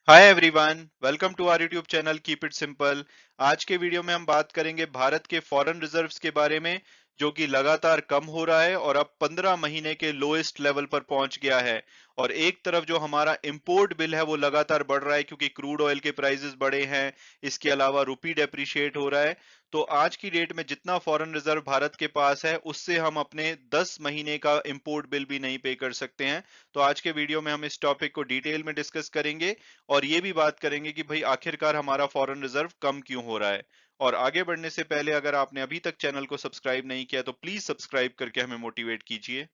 Hi everyone, welcome to our YouTube channel keep it simple. आज के video में हम बात करेंगे भारत के फॉरेन रिजर्व्स के बारे में, जो कि लगातार कम हो रहा है और अब 15 महीने के लोएस्ट लेवल पर पहुंच गया है। और एक तरफ जो हमारा इंपोर्ट बिल है वो लगातार बढ़ रहा है क्योंकि क्रूड ऑयल के प्राइसेस बढ़े हैं। इसके अलावा रुपी डेप्रिशिएट हो रहा है। तो आज की डेट में जितना फॉरेन रिजर्व भारत के पास है उससे हम अपने 10 महीने का इंपोर्ट बिल भी नहीं पे कर सकते हैं। तो आज के वीडियो में हम इस टॉपिक को डिटेल में डिस्कस करेंगे और ये भी बात करेंगे कि भाई आखिरकार हमारा फॉरेन रिजर्व कम क्यों हो रहा है। और आगे बढ़ने से पहले अगर आपने अभी तक चैनल को सब्सक्राइब नहीं किया तो प्लीज सब्सक्राइब करके हमें मोटिवेट कीजिए।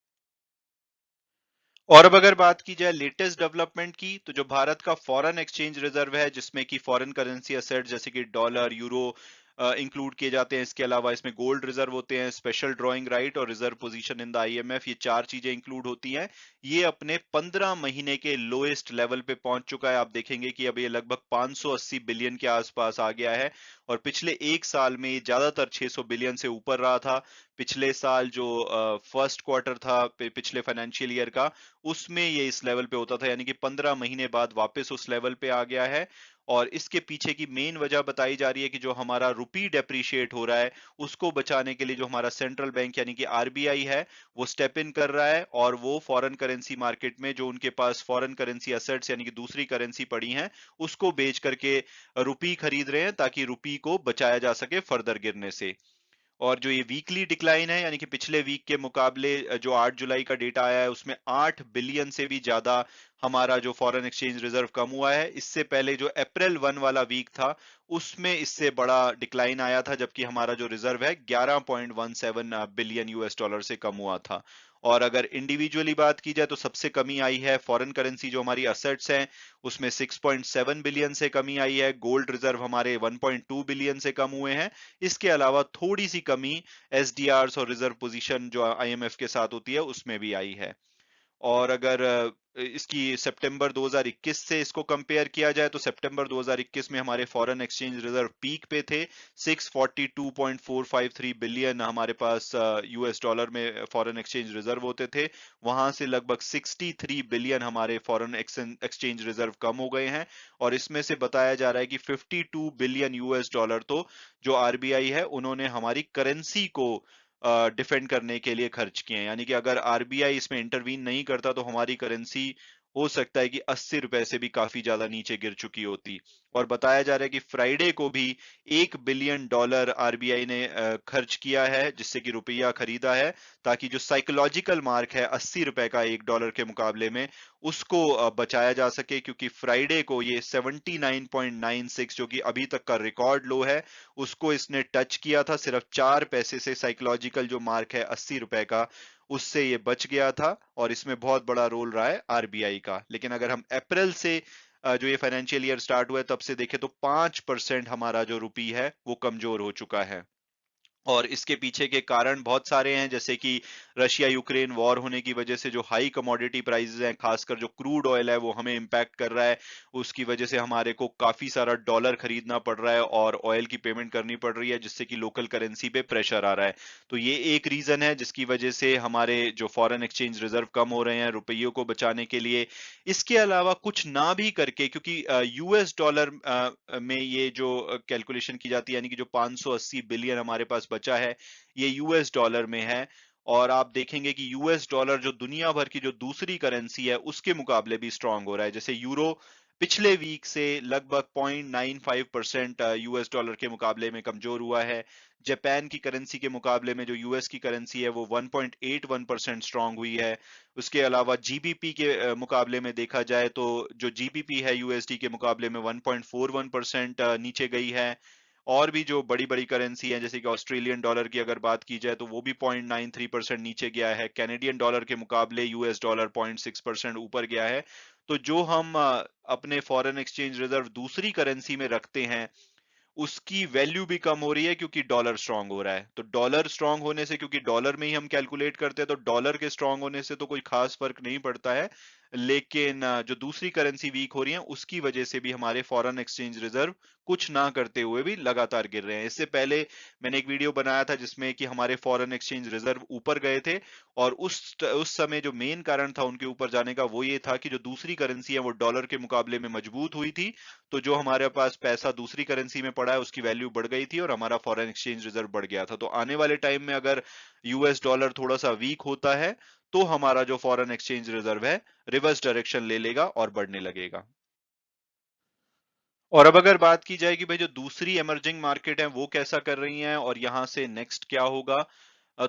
और अब अगर बात की जाए लेटेस्ट डेवलपमेंट की, तो जो भारत का फॉरेन एक्सचेंज रिजर्व है जिसमें कि फॉरेन करेंसी असेट जैसे कि डॉलर यूरो इंक्लूड किए जाते हैं, इसके अलावा इसमें गोल्ड रिजर्व होते हैं, स्पेशल ड्राइंग राइट और reserve position in the IMF, ये चार चीजें इंक्लूड होती हैं। ये अपने 15 महीने के लोएस्ट लेवल पे पहुंच चुका है। आप देखेंगे कि अब ये लगभग 580 बिलियन के आसपास आ गया है। और पिछले एक साल में ये ज्यादातर 600 बिलियन से ऊपर रहा था। पिछले साल जो फर्स्ट क्वार्टर था पिछले फाइनेंशियल ईयर का, उसमें ये इस लेवल पे होता था, यानी कि 15 महीने बाद वापस उस लेवल पे आ गया है। और इसके पीछे की मेन वजह बताई जा रही है कि जो हमारा रुपी डेप्रिशिएट हो रहा है उसको बचाने के लिए जो हमारा सेंट्रल बैंक यानी कि आरबीआई है वो स्टेप इन कर रहा है, और वो फॉरेन करेंसी मार्केट में जो उनके पास फॉरेन करेंसी असेट्स यानी कि दूसरी करेंसी पड़ी हैं उसको बेच करके रुपी खरीद रहे हैं ताकि रुपी को बचाया जा सके फर्दर गिरने से। और जो ये वीकली डिक्लाइन है यानी कि पिछले वीक के मुकाबले जो 8 जुलाई का डेटा आया है उसमें 8 बिलियन से भी ज्यादा हमारा जो फॉरेन एक्सचेंज रिजर्व कम हुआ है। इससे पहले जो अप्रैल 1 वाला वीक था उसमें इससे बड़ा डिक्लाइन आया था, जबकि हमारा जो रिजर्व है 11.17 बिलियन यूएस डॉलर से कम हुआ था। और अगर इंडिविजुअली बात की जाए तो सबसे कमी आई है फॉरेन करेंसी जो हमारी असेट्स हैं, उसमें 6.7 बिलियन से कमी आई है। गोल्ड रिजर्व हमारे 1.2 बिलियन से कम हुए हैं। इसके अलावा थोड़ी सी कमी एसडीआर और रिजर्व पोजीशन जो आईएमएफ के साथ होती है उसमें भी आई है। और अगर इसकी सितंबर 2021 से इसको कंपेयर किया जाए तो सितंबर 2021 में हमारे फॉरेन एक्सचेंज रिजर्व पीक पे थे। 642.453 बिलियन हमारे पास यूएस डॉलर में फॉरेन एक्सचेंज रिजर्व होते थे। वहां से लगभग 63 बिलियन हमारे फॉरेन एक्सचेंज रिजर्व कम हो गए हैं। और इसमें से बताया जा रहा है कि 52 बिलियन यूएस डॉलर तो जो आरबीआई है उन्होंने हमारी करेंसी को डिफेंड करने के लिए खर्च किए हैं। यानी कि अगर आरबीआई इसमें इंटरवीन नहीं करता तो हमारी करेंसी हो सकता है कि 80 रुपए से भी काफी ज्यादा नीचे गिर चुकी होती। और बताया जा रहा है कि फ्राइडे को भी 1 बिलियन डॉलर आरबीआई ने खर्च किया है जिससे कि रुपया खरीदा है, ताकि जो साइकोलॉजिकल मार्क है 80 रुपए का $1 के मुकाबले में, उसको बचाया जा सके। क्योंकि फ्राइडे को ये 79.96 जो कि अभी तक का रिकॉर्ड लो है उसको इसने टच किया था। सिर्फ 4 पैसे से साइकोलॉजिकल जो मार्क है 80 रुपए का, उससे ये बच गया था। और इसमें बहुत बड़ा रोल रहा है आरबीआई का। लेकिन अगर हम अप्रैल से जो ये फाइनेंशियल ईयर स्टार्ट हुआ है तब से देखें तो 5% हमारा जो रुपी है वो कमजोर हो चुका है। और इसके पीछे के कारण बहुत सारे हैं, जैसे कि रशिया यूक्रेन वॉर होने की वजह से जो हाई कमोडिटी प्राइसेस हैं, खासकर जो क्रूड ऑयल है वो हमें इम्पैक्ट कर रहा है। उसकी वजह से हमारे को काफी सारा डॉलर खरीदना पड़ रहा है और ऑयल की पेमेंट करनी पड़ रही है, जिससे कि लोकल करेंसी पे प्रेशर आ रहा है। तो ये एक रीजन है जिसकी वजह से हमारे जो फॉरेन एक्सचेंज रिजर्व कम हो रहे हैं रुपयों को बचाने के लिए। इसके अलावा कुछ ना भी करके, क्योंकि यूएस डॉलर में ये जो कैलकुलेशन की जाती है यानी कि जो 580 बिलियन हमारे पास बचा है ये यूएस डॉलर में है। और आप देखेंगे कि यूएस डॉलर जो दुनिया भर की जो दूसरी करेंसी है उसके मुकाबले भी स्ट्रांग हो रहा है। जैसे यूरो पिछले वीक से लगभग 0.95% यूएस डॉलर के मुकाबले में कमजोर हुआ है। जापान की करेंसी के मुकाबले में जो यूएस की करेंसी है वो 1.81% स्ट्रांग हुई है। उसके अलावा जीबीपी के मुकाबले में देखा जाए तो जो जीबीपी है यूएसडी के मुकाबले में 1.41% नीचे गई है। और भी जो बड़ी बड़ी करेंसी है जैसे कि ऑस्ट्रेलियन डॉलर की अगर बात की जाए तो वो भी 0.93% नीचे गया है। कैनेडियन डॉलर के मुकाबले यूएस डॉलर 0.6% ऊपर गया है। तो जो हम अपने फॉरेन एक्सचेंज रिजर्व दूसरी करेंसी में रखते हैं उसकी वैल्यू भी कम हो रही है क्योंकि डॉलर स्ट्रांग हो रहा है। तो डॉलर स्ट्रांग होने से, क्योंकि डॉलर में ही हम कैलकुलेट करते हैं, तो डॉलर के स्ट्रांग होने से तो कोई खास फर्क नहीं पड़ता है। लेकिन जो दूसरी करेंसी वीक हो रही है उसकी वजह से भी हमारे फॉरेन एक्सचेंज रिजर्व कुछ ना करते हुए भी लगातार गिर रहे हैं। इससे पहले मैंने एक वीडियो बनाया था जिसमें कि हमारे फॉरेन एक्सचेंज रिजर्व ऊपर गए थे, और उस समय जो मेन कारण था उनके ऊपर जाने का वो ये था कि जो दूसरी करेंसी है वो डॉलर के मुकाबले में मजबूत हुई थी। तो जो हमारे पास पैसा दूसरी करेंसी में पड़ा है उसकी वैल्यू बढ़ गई थी और हमारा फॉरेन एक्सचेंज रिजर्व बढ़ गया था। तो आने वाले टाइम में अगर यूएस डॉलर थोड़ा सा वीक होता है तो हमारा जो फॉरेन एक्सचेंज रिजर्व है रिवर्स डायरेक्शन ले लेगा और बढ़ने लगेगा। और अब अगर बात की जाए कि भाई जो दूसरी इमर्जिंग मार्केट है वो कैसा कर रही हैं और यहाँ से नेक्स्ट क्या होगा,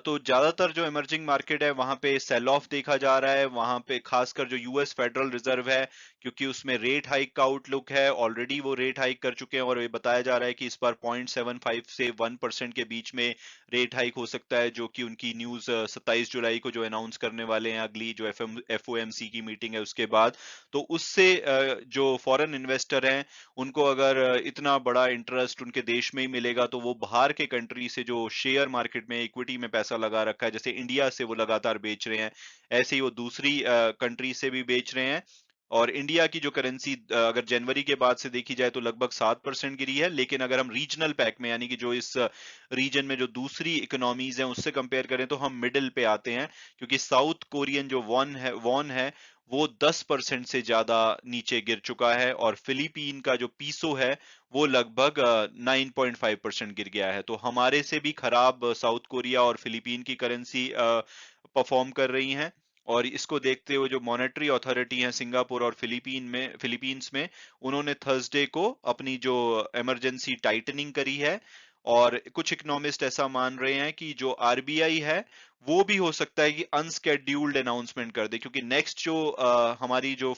तो ज्यादातर जो इमर्जिंग मार्केट है वहां पे सेल ऑफ देखा जा रहा है। वहां पे खासकर जो यूएस फेडरल रिजर्व है, क्योंकि उसमें रेट हाइक का आउटलुक है, ऑलरेडी वो रेट हाइक कर चुके हैं और ये बताया जा रहा है कि इस बार 0.75 से 1% के बीच में रेट हाइक हो सकता है, जो कि उनकी न्यूज 27 जुलाई को जो अनाउंस करने वाले हैं अगली जो एफओएमसी की मीटिंग है उसके बाद। तो उससे जो फॉरेन इन्वेस्टर हैं उनको अगर इतना बड़ा इंटरेस्ट उनके देश में ही मिलेगा तो वो बाहर के कंट्री से जो शेयर मार्केट में इक्विटी में पैसा लगा रखा है, जैसे इंडिया से वो लगातार बेच रहे हैं, ऐसे ही वो दूसरी कंट्री से भी बेच रहे हैं। और इंडिया की जो करेंसी अगर जनवरी के बाद से देखी जाए तो लगभग 7% गिरी है, लेकिन अगर हम रीजनल पैक में यानी कि जो इस रीजन में जो दूसरी इकोनॉमीज हैं उससे कंपेयर करें तो हम मिडिल पे आते हैं, क्योंकि साउथ कोरियन जो वॉन है वो 10% से ज्यादा नीचे गिर चुका है, और फिलीपीन का जो पीसो है वो लगभग 9.5% गिर गया है। तो हमारे से भी खराब साउथ कोरिया और फिलीपीन की करेंसी परफॉर्म कर रही हैं। और इसको देखते हुए जो मॉनेटरी अथॉरिटी है सिंगापुर और फिलीपींस में उन्होंने थर्सडे को अपनी जो इमरजेंसी टाइटनिंग करी है। और कुछ इकोनॉमिस्ट ऐसा मान रहे हैं कि जो आरबीआई है वो भी हो सकता है कि अनस्केड्यूल्ड अनाउंसमेंट कर दे, क्योंकि नेक्स्ट जो हमारी जो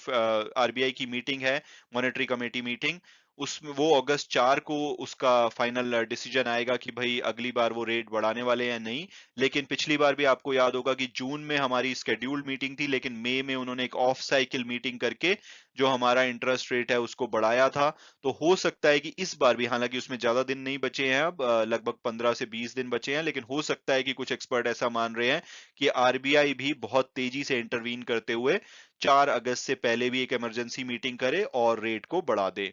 आरबीआई की मीटिंग है, मॉनेटरी कमेटी मीटिंग, उसमें वो अगस्त 4 को उसका फाइनल डिसीजन आएगा कि भाई अगली बार वो रेट बढ़ाने वाले हैं या नहीं। लेकिन पिछली बार भी आपको याद होगा कि जून में हमारी स्केड्यूल्ड मीटिंग थी, लेकिन मई में उन्होंने एक ऑफ साइकिल मीटिंग करके जो हमारा इंटरेस्ट रेट है उसको बढ़ाया था। तो हो सकता है कि इस बार भी, हालांकि उसमें ज्यादा दिन नहीं बचे हैं, अब लगभग 15 से 20 दिन बचे हैं, लेकिन हो सकता है कि कुछ एक्सपर्ट ऐसा मान रहे हैं कि आरबीआई भी बहुत तेजी से इंटरवीन करते हुए 4 अगस्त से पहले भी एक इमरजेंसी मीटिंग करे और रेट को बढ़ा दे।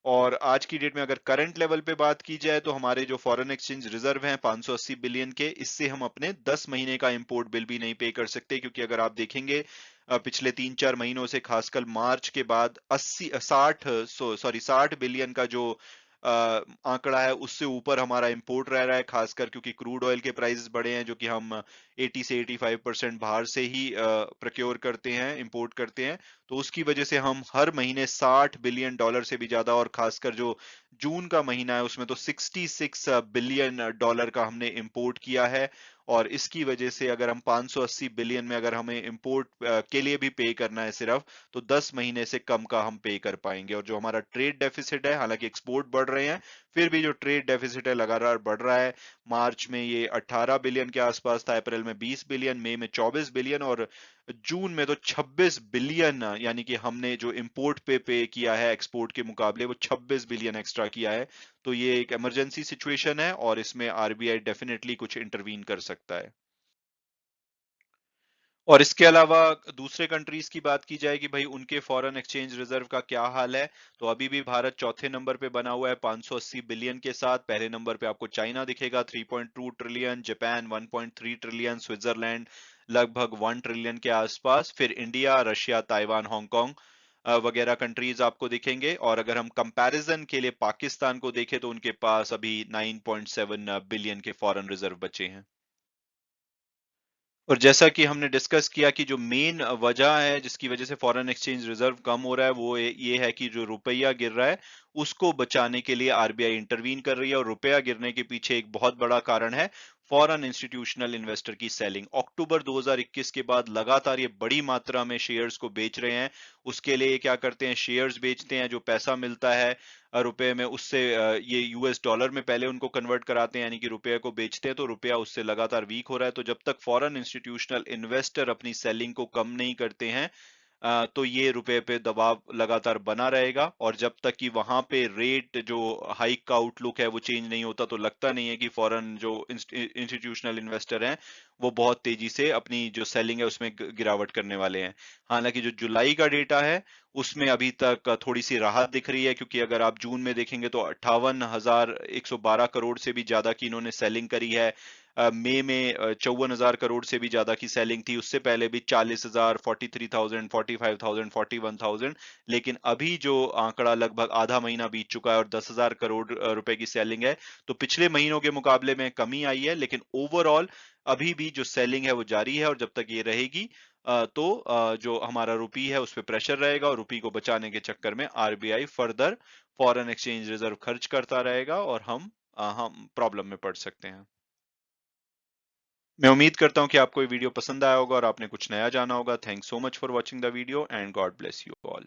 और आज की डेट में अगर करंट लेवल पे बात की जाए तो हमारे जो फॉरेन एक्सचेंज रिजर्व हैं 580 बिलियन के, इससे हम अपने 10 महीने का इंपोर्ट बिल भी नहीं पे कर सकते, क्योंकि अगर आप देखेंगे पिछले 3-4 महीनों से खासकर मार्च के बाद 60 बिलियन का जो आंकड़ा है उससे ऊपर हमारा इंपोर्ट रह रहा है, खासकर क्योंकि क्रूड ऑयल के प्राइसेस बढ़े हैं, जो कि हम 80 से 85% बाहर से ही प्रोक्योर करते हैं, इंपोर्ट करते हैं। तो उसकी वजह से हम हर महीने 60 बिलियन डॉलर से भी ज्यादा, और खासकर जो जून का महीना है उसमें तो 66 बिलियन डॉलर का हमने इंपोर्ट किया है। और इसकी वजह से अगर हम 580 बिलियन में अगर हमें इंपोर्ट के लिए भी पे करना है सिर्फ, तो 10 महीने से कम का हम पे कर पाएंगे। और जो हमारा ट्रेड डेफिसिट है, हालांकि एक्सपोर्ट बढ़ रहे हैं फिर भी जो ट्रेड डेफिसिट है लगातार बढ़ रहा है। मार्च में ये 18 बिलियन के आसपास था, अप्रैल में 20 बिलियन, मई में 24 बिलियन, और जून में तो 26 बिलियन, यानी कि हमने जो इंपोर्ट पे किया है एक्सपोर्ट के मुकाबले वो 26 बिलियन एक्स्ट्रा किया है। तो ये एक इमरजेंसी सिचुएशन है और इसमें आरबीआई डेफिनेटली कुछ इंटरवीन कर सकता है। और इसके अलावा दूसरे कंट्रीज की बात की जाए कि भाई उनके फॉरेन एक्सचेंज रिजर्व का क्या हाल है, तो अभी भी भारत चौथे नंबर पे बना हुआ है 580 बिलियन के साथ। पहले नंबर पे आपको चाइना दिखेगा 3.2 ट्रिलियन, जापान 1.3 ट्रिलियन, स्विट्जरलैंड लगभग 1 ट्रिलियन के आसपास, फिर इंडिया, रशिया, ताइवान, हांगकांग वगैरह कंट्रीज आपको दिखेंगे। और अगर हम कंपैरिजन के लिए पाकिस्तान को देखें तो उनके पास अभी 9.7 बिलियन के फॉरेन रिजर्व बचे हैं। और जैसा कि हमने डिस्कस किया कि जो मेन वजह है जिसकी वजह से फॉरेन एक्सचेंज रिजर्व कम हो रहा है वो ये है कि जो रुपया गिर रहा है उसको बचाने के लिए आरबीआई इंटरवीन कर रही है। और रुपया गिरने के पीछे एक बहुत बड़ा कारण है फॉरेन इंस्टीट्यूशनल इन्वेस्टर की सेलिंग। अक्टूबर 2021 के बाद लगातार ये बड़ी मात्रा में शेयर्स को बेच रहे हैं। उसके लिए ये क्या करते हैं, शेयर्स बेचते हैं, जो पैसा मिलता है रुपए में उससे ये यूएस डॉलर में पहले उनको कन्वर्ट कराते हैं, यानी कि रुपये को बेचते हैं, तो रुपया उससे लगातार वीक हो रहा है। तो जब तक फॉरेन इंस्टीट्यूशनल इन्वेस्टर अपनी सेलिंग को कम नहीं करते हैं तो ये रुपए पे दबाव लगातार बना रहेगा, और जब तक कि वहां पे रेट जो हाइक का आउटलुक है वो चेंज नहीं होता, तो लगता नहीं है कि फॉरेन जो इंस्टीट्यूशनल इन्वेस्टर हैं वो बहुत तेजी से अपनी जो सेलिंग है उसमें गिरावट करने वाले हैं। हालांकि जो जुलाई का डेटा है उसमें अभी तक थोड़ी सी राहत दिख रही है, क्योंकि अगर आप जून में देखेंगे तो 58,112 करोड़ से भी ज्यादा की इन्होंने सेलिंग करी है। मई में 54,000 करोड़ से भी ज्यादा की सेलिंग थी, उससे पहले भी 40,000, 43,000, 45,000, 41,000। लेकिन अभी जो आंकड़ा लगभग आधा महीना बीत चुका है और 10,000 करोड़ रुपए की सेलिंग है, तो पिछले महीनों के मुकाबले में कमी आई है, लेकिन ओवरऑल अभी भी जो सेलिंग है वो जारी है, और जब तक ये रहेगी तो जो हमारा रुपी है उस पे प्रेशर रहेगा, और रुपी को बचाने के चक्कर में RBI further foreign exchange reserve खर्च करता रहेगा, और हम प्रॉब्लम में पड़ सकते हैं। मैं उम्मीद करता हूँ कि आपको ये वीडियो पसंद आया होगा और आपने कुछ नया जाना होगा। Thanks so much for watching the video, and God bless you all.